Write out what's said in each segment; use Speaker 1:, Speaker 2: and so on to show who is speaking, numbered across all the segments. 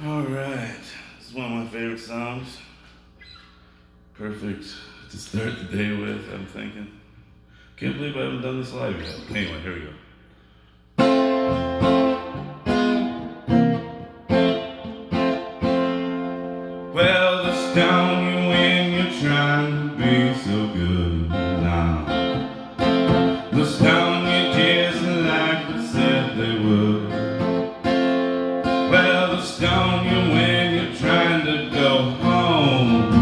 Speaker 1: Alright, this is one of my favorite songs. Perfect to start the day with, I'm thinking. Can't believe I haven't done this live yet. Anyway, here we go. Well, the stone you when you're trying to be so good now. The stone you just like they said they would. Well, the stone you when you're trying to go home.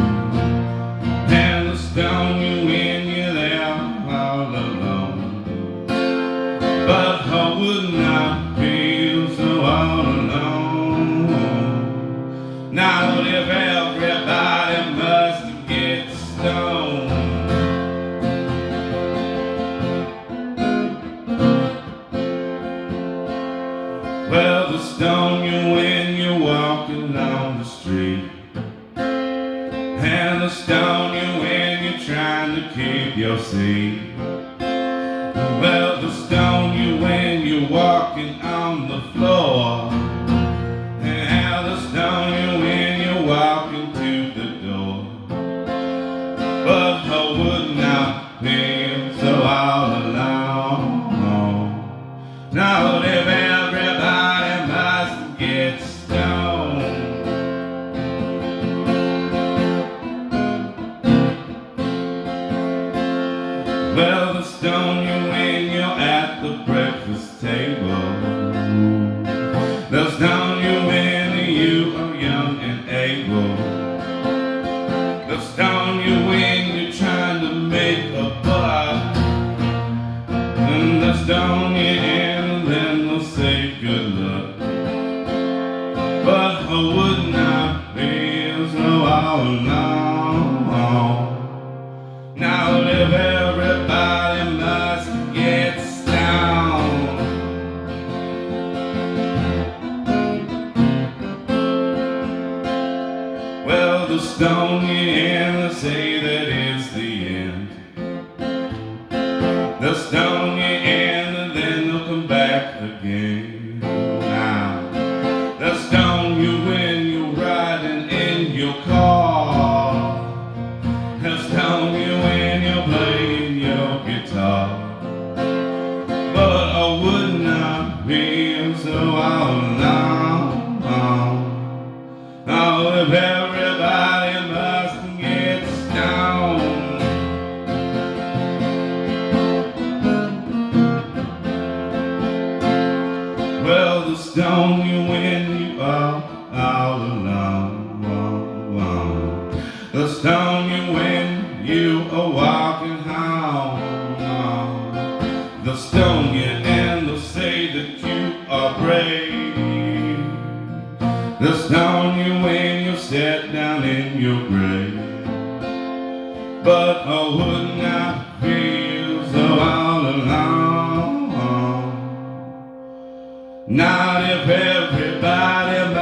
Speaker 1: And the stone you when you're there all alone. But how wouldn't I feel so all alone? Now if everybody must get stoned. Well, the stone you when you're walking on the street. And the stone you when you're trying to keep your seat. Well, the stone you when you're walking on the floor. And the stone you when you're walking to the door. But how wouldn't I feel so all alone? Now if everybody must get stoned. Well, the stone you when you're at the breakfast table. The stone you when you are young and able. The stone you when you're trying to make a buck. And the stone you and then they'll say good luck. But how wouldn't I feel so all alone? Now if everybody must get stoned. Well, the stone you and they say that it's the end. The stone you and then they'll come back again. Now, the stone you when you're riding in your car. The stone you when you're playing your guitar. But I would not feel so all alone. Oh, if everybody must get stoned. Well, the stone you when you are all alone. The stone you when you are walking home. The stone you and they'll say that you are brave. The stone you when you sit down in your grave. But I would not feel so all alone. Not if everybody